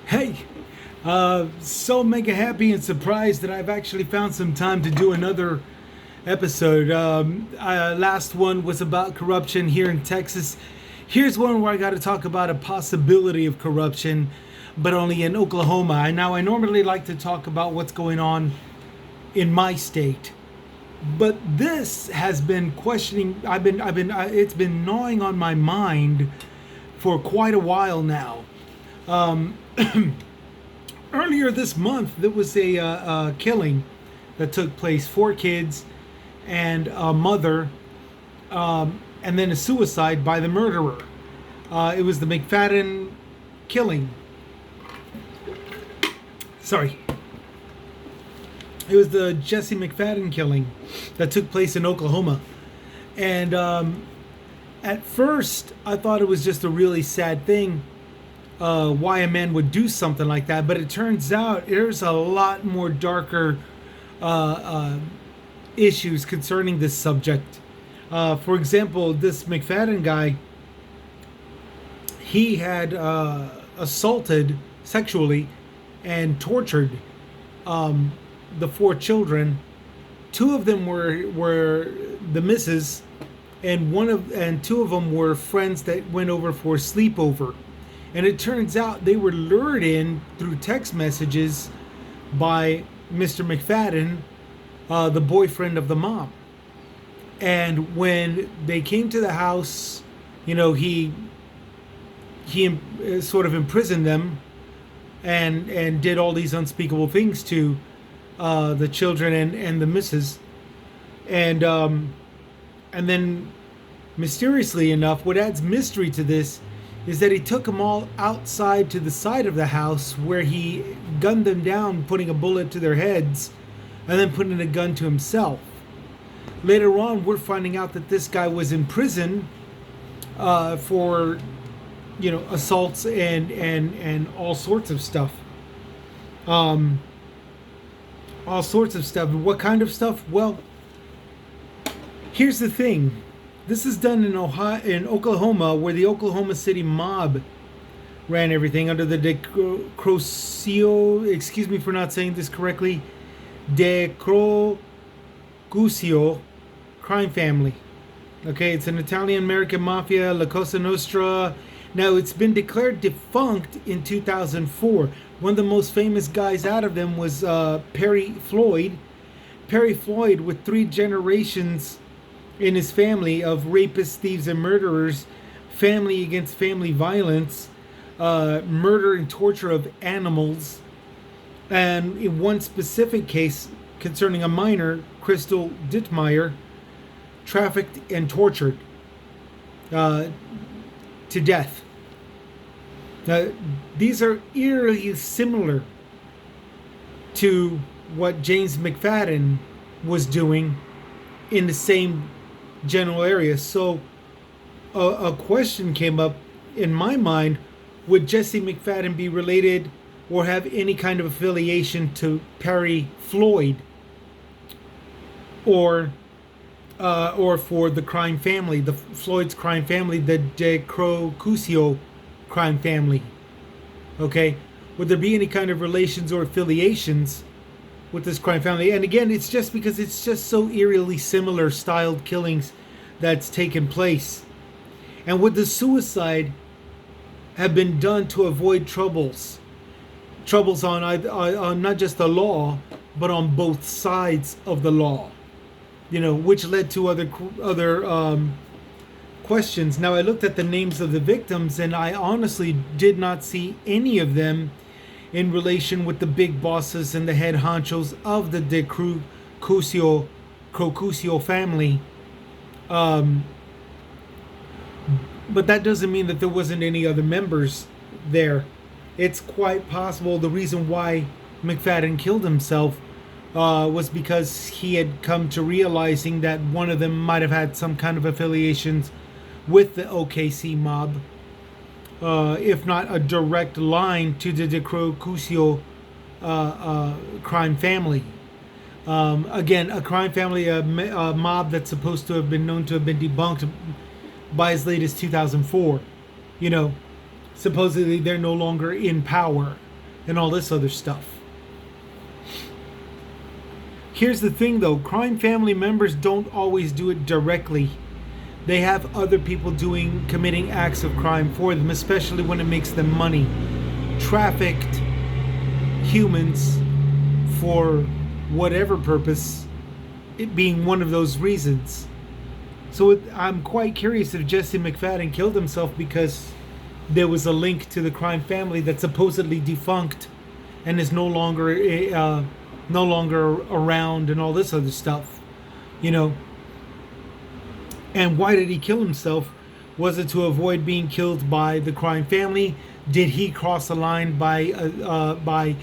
Hey, so mega happy and surprised that I've actually found some time to do another episode. Last one was about corruption here in Texas. Here's one where I got to talk about a possibility of corruption, but only in Oklahoma. Now, I normally like to talk about what's going on in my state, but this has been questioning. It's been gnawing on my mind for quite a while now. Earlier this month, there was a killing that took place. 4 kids and a mother, and then a suicide by the murderer. It was the McFadden killing. Sorry. It was the Jesse McFadden killing that took place in Oklahoma. And at first, I thought it was just a really sad thing. Why a man would do something like that, but it turns out there's a lot more darker issues concerning this subject. For example, this McFadden guy, he had assaulted sexually and tortured the 4 children. 2 of them were the missus, and 2 of them were friends that went over for a sleepover. And it turns out they were lured in through text messages by Mr. McFadden, the boyfriend of the mom. And when they came to the house, he sort of imprisoned them and did all these unspeakable things to the children and the missus. And then, mysteriously enough, what adds mystery to this is that he took them all outside to the side of the house where he gunned them down, putting a bullet to their heads, and then putting a gun to himself. Later on, we're finding out that this guy was in prison for, assaults and all sorts of stuff. All sorts of stuff. What kind of stuff? Well, here's the thing. This is done in Oklahoma, where the Oklahoma City mob ran everything under the excuse me for not saying this correctly, De Crocusio crime family. Okay, it's an Italian-American mafia, La Cosa Nostra. Now, it's been declared defunct in 2004. One of the most famous guys out of them was Perry Floyd. Perry Floyd, with 3 generations in his family of rapists, thieves, and murderers, family against family violence, murder and torture of animals, and in one specific case concerning a minor, Crystal Dittmeyer, trafficked and tortured to death. Now, these are eerily similar to what James McFadden was doing in the same general area. So a question came up in my mind: would Jesse McFadden be related or have any kind of affiliation to Perry Floyd, or for the crime family, the Floyd's crime family, the De Crocusio crime family? Okay, would there be any kind of relations or affiliations with this crime family? And again, it's just because it's just so eerily similar styled killings that's taken place. And would the suicide have been done to avoid troubles on not just the law, but on both sides of the law, which led to other questions. Now, I looked at the names of the victims, and I honestly did not see any of them in relation with the big bosses and the head honchos of the De Crocusio family. But that doesn't mean that there wasn't any other members there. It's quite possible the reason why McFadden killed himself was because he had come to realizing that one of them might have had some kind of affiliations with the OKC mob, if not a direct line to the De Crocusio crime family. Again, a crime family, a mob that's supposed to have been known to have been debunked by as late as 2004. Supposedly they're no longer in power. and all this other stuff. Here's the thing though, crime family members don't always do it directly. They have other people committing acts of crime for them, especially when it makes them money. Trafficked humans for whatever purpose, it being one of those reasons. So I'm quite curious if Jesse McFadden killed himself because there was a link to the crime family that's supposedly defunct and is no longer around and all this other stuff, you know. And why did he kill himself? Was it to avoid being killed by the crime family? Did he cross the line by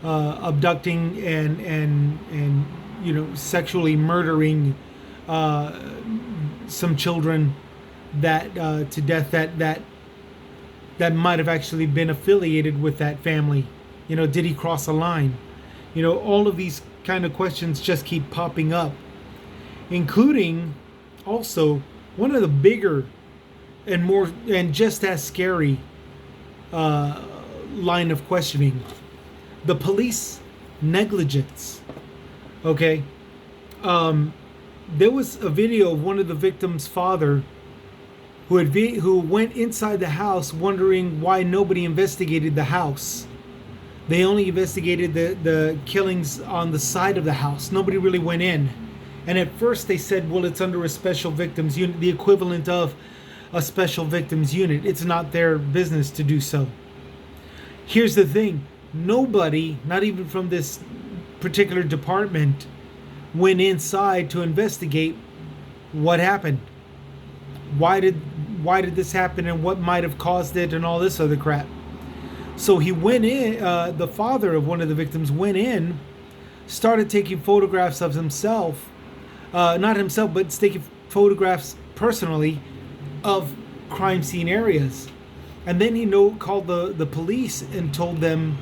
abducting and you know, sexually murdering some children that to death that might have actually been affiliated with that family? You know, did he cross a line? You know, all of these kind of questions just keep popping up, including also one of the bigger and just as scary line of questioning: the police negligence. Okay, there was a video of one of the victims' father who went inside the house wondering why nobody investigated the house. They only investigated the killings on the side of the house. Nobody really went in. And at first they said, well, it's under a special victims unit, the equivalent of a special victims unit. It's not their business to do so. Here's the thing. Nobody, not even from this particular department, went inside to investigate what happened. Why did this happen and what might have caused it and all this other crap. So he went in, the father of one of the victims went in, started taking photographs of himself, not himself, but taking photographs personally of crime scene areas. And then he called the police and told them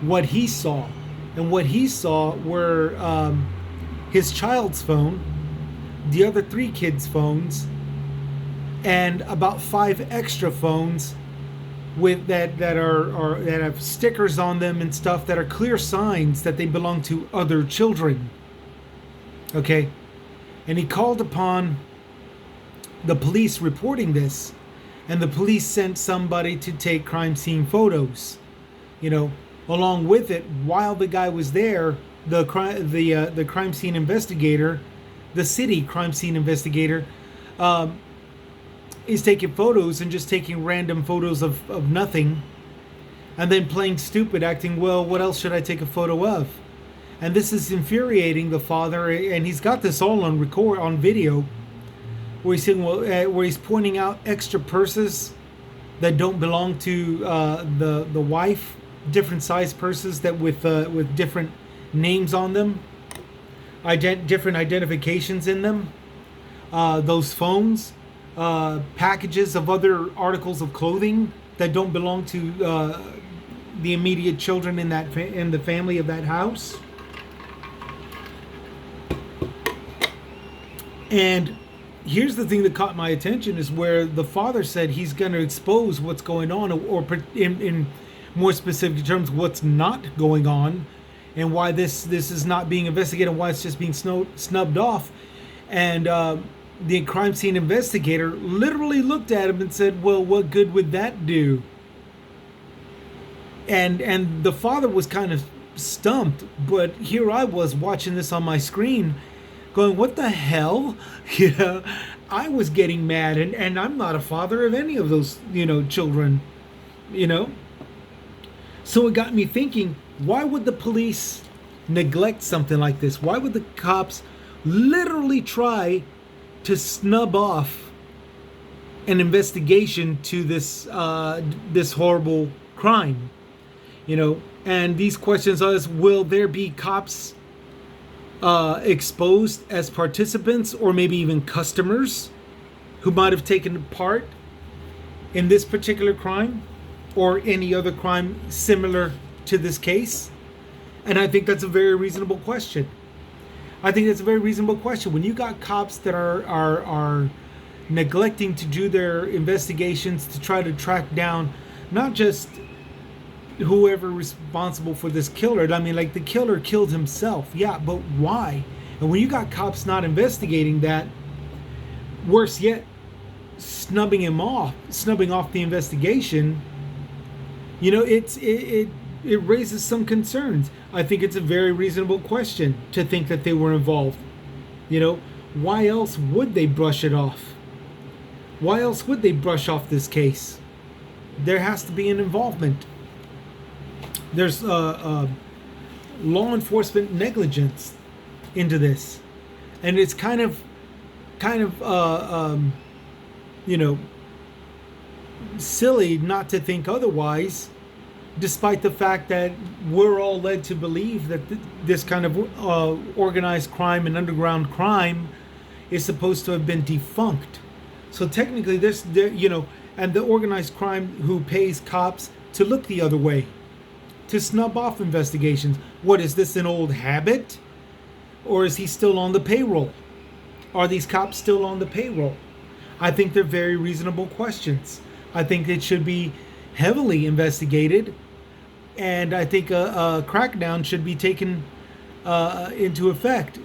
what he saw. And what he saw were his child's phone, the other 3 kids' phones, and about 5 extra phones with that have stickers on them and stuff that are clear signs that they belong to other children. Okay, and he called upon the police reporting this, and the police sent somebody to take crime scene photos. You know, along with it, while the guy was there, the crime scene investigator, the city crime scene investigator, is taking photos and just taking random photos of nothing, and then playing stupid, acting, well, what else should I take a photo of? And this is infuriating the father, and he's got this all on video, where he's saying, where he's pointing out extra purses that don't belong to the wife, different size purses that with different names on them, different identifications in them, those phones, packages of other articles of clothing that don't belong to the immediate children in the family of that house. And here's the thing that caught my attention is where the father said he's going to expose what's going on, or in more specific terms, what's not going on, and why this is not being investigated, and why it's just being snubbed off. And the crime scene investigator literally looked at him and said, well, what good would that do? And the father was kind of stumped, but here I was watching this on my screen going, what the hell? You know, I was getting mad, and I'm not a father of any of those, children, So it got me thinking, why would the police neglect something like this? Why would the cops literally try to snub off an investigation to this horrible crime? And these questions are: will there be cops exposed as participants, or maybe even customers who might have taken part in this particular crime or any other crime similar to this case? And I think that's a very reasonable question. When you got cops that are neglecting to do their investigations to try to track down not just whoever responsible for this killer. I mean, like, the killer killed himself, yeah, but why? And when you got cops not investigating that, worse yet, snubbing off the investigation, you know, it raises some concerns. I think it's a very reasonable question to think that they were involved. You know, why else would they brush it off? Why else would they brush off this case? There has to be an involvement. There's law enforcement negligence into this, and it's kind of you know, silly not to think otherwise, despite the fact that we're all led to believe that this kind of organized crime and underground crime is supposed to have been defunct. So technically, you know, and the organized crime who pays cops to look the other way, to snub off investigations. What is this, an old habit? Or is he still on the payroll? Are these cops still on the payroll? I think they're very reasonable questions. I think it should be heavily investigated, and I think a crackdown should be taken into effect.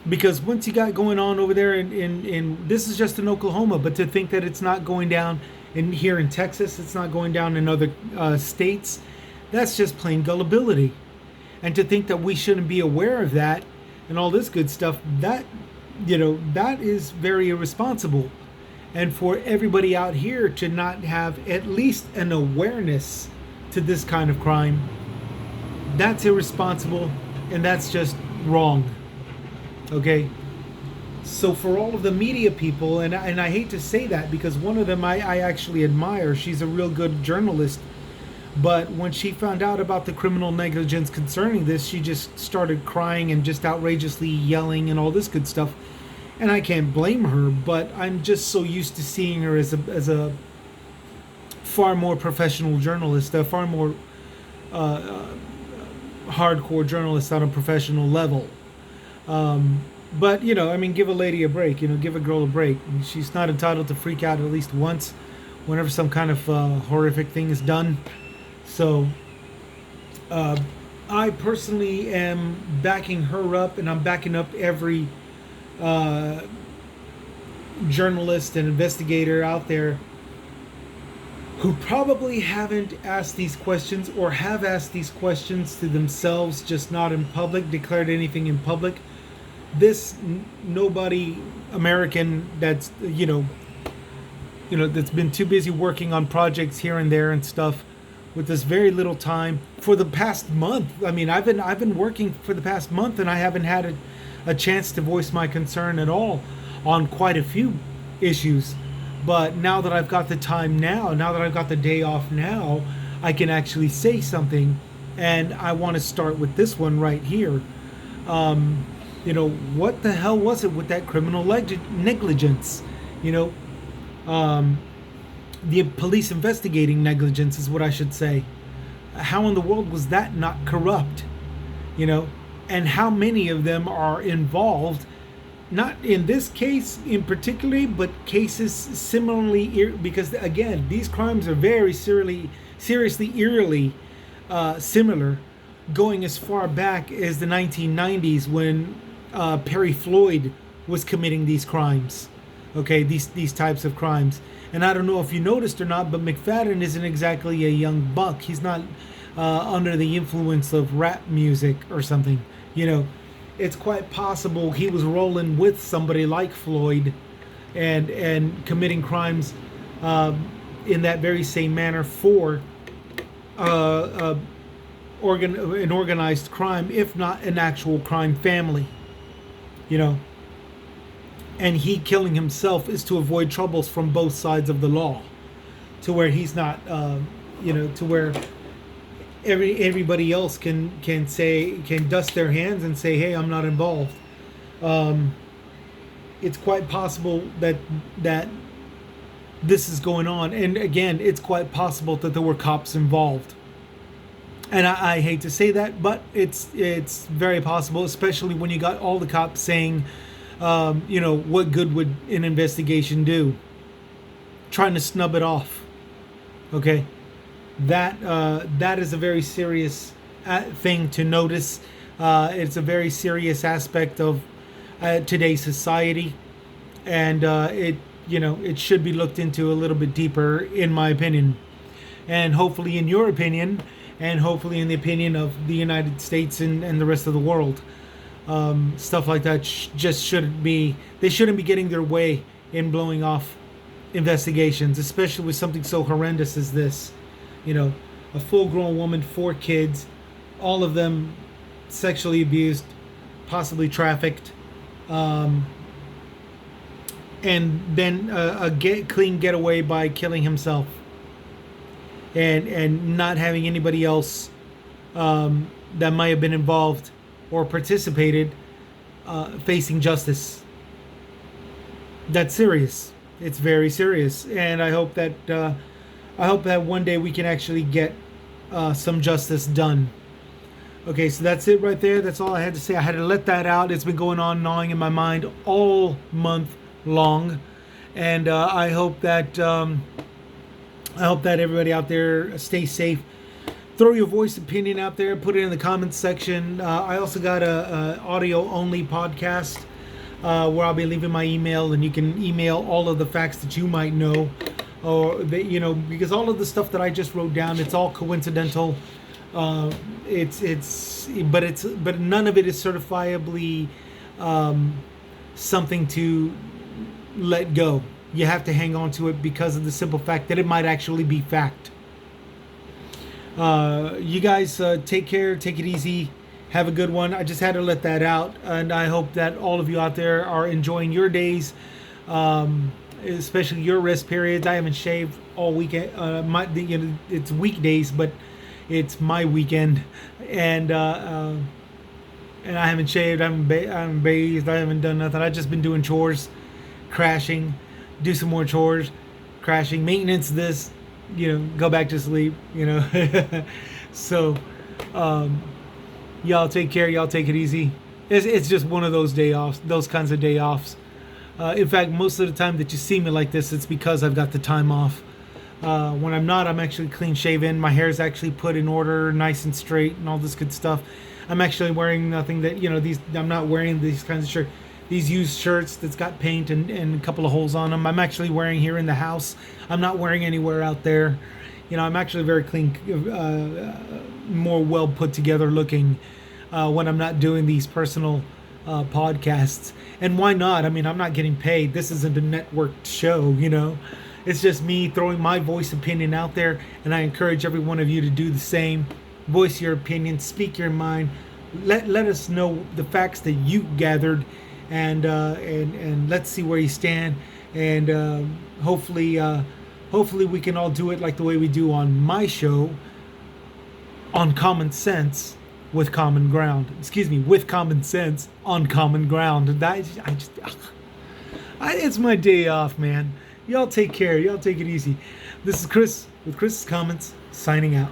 Because once you got going on over there in this is just in Oklahoma, but to think that it's not going down here in Texas, it's not going down in other states, that's just plain gullibility. And to think that we shouldn't be aware of that and all this good stuff, that, you know, that is very irresponsible. And for everybody out here to not have at least an awareness to this kind of crime, that's irresponsible, and that's just wrong. Okay? So for all of the media people, and I hate to say that, because one of them I actually admire. She's a real good journalist. But when she found out about the criminal negligence concerning this, she just started crying and just outrageously yelling and all this good stuff. And I can't blame her, but I'm just so used to seeing her as a far more professional journalist, a far more hardcore journalist on a professional level. But, you know, I mean, give a lady a break, you know, give a girl a break. She's not entitled to freak out at least once whenever some kind of horrific thing is done. So, I personally am backing her up, and I'm backing up every journalist and investigator out there who probably haven't asked these questions, or have asked these questions to themselves, just not in public, declared anything in public. This nobody American that's you know that's been too busy working on projects here and there and stuff with this very little time for the past month. I mean, I've been working for the past month, and I haven't had a chance to voice my concern at all on quite a few issues. But now that I've got the time now that I've got the day off now, I can actually say something, and I want to start with this one right here. You know, what the hell was it with that criminal negligence? You know, the police investigating negligence is what I should say. How in the world was that not corrupt? You know, and how many of them are involved, not in this case in particular, but cases similarly, because again, these crimes are very seriously, eerily similar, going as far back as the 1990s when Perry Floyd was committing these crimes. Okay, these types of crimes. And I don't know if you noticed or not, but McFadden isn't exactly a young buck. He's not under the influence of rap music or something. You know, it's quite possible he was rolling with somebody like Floyd and committing crimes in that very same manner for an organized crime, if not an actual crime family. You know, and he killing himself is to avoid troubles from both sides of the law, to where he's not, you know, to where everybody else can dust their hands and say, hey, I'm not involved. It's quite possible that this is going on, and again, it's quite possible that there were cops involved. And I hate to say that, but it's very possible, especially when you got all the cops saying, you know, what good would an investigation do? Trying to snub it off. Okay? that is a very serious thing to notice. It's a very serious aspect of today's society, and it should be looked into a little bit deeper, in my opinion, and hopefully in your opinion, and hopefully in the opinion of the United States and the rest of the world. Stuff like that just shouldn't be. They shouldn't be getting their way in blowing off investigations, especially with something so horrendous as this. A full-grown woman, 4 kids, all of them sexually abused, possibly trafficked, and then clean getaway by killing himself, and not having anybody else that might have been involved or participated facing justice. That's serious. It's very serious, and I hope that one day we can actually get some justice done. Okay, so that's it right there. That's all I had to say. I had to let that out. It's been going on, gnawing in my mind all month long, and I hope that everybody out there stays safe. Throw your voice opinion out there. Put it in the comments section. I also got a audio only podcast where I'll be leaving my email, and you can email all of the facts that you might know, or because all of the stuff that I just wrote down, it's all coincidental. But none of it is certifiably something to let go. You have to hang on to it because of the simple fact that it might actually be fact. You guys take care, take it easy, have a good one. I just had to let that out, and I hope that all of you out there are enjoying your days, especially your rest periods. I haven't shaved all weekend. It's weekdays, but it's my weekend, and I haven't shaved. I haven't bathed. I haven't done nothing. I've just been doing chores, crashing, do some more chores, crashing, maintenance. This, go back to sleep. So, y'all take care. Y'all take it easy. It's just one of those day offs. Those kinds of day offs. In fact, most of the time that you see me like this, it's because I've got the time off. When I'm not, I'm actually clean shaven. My hair is actually put in order, nice and straight, and all this good stuff. I'm actually wearing nothing that, I'm not wearing these kinds of shirts, these used shirts that's got paint and a couple of holes on them. I'm actually wearing here in the house. I'm not wearing anywhere out there. I'm actually very clean, more well put together looking when I'm not doing these personal podcasts. And why not? I mean, I'm not getting paid. This isn't a networked show, It's just me throwing my voice opinion out there, and I encourage every one of you to do the same. Voice your opinion, speak your mind. Let us know the facts that you gathered, and let's see where you stand. And hopefully we can all do it like the way we do on my show, on Common Sense with Common Ground. With Common Sense on Common Ground. It's my day off, man. Y'all take care. Y'all take it easy. This is Chris with Chris's Comments, signing out.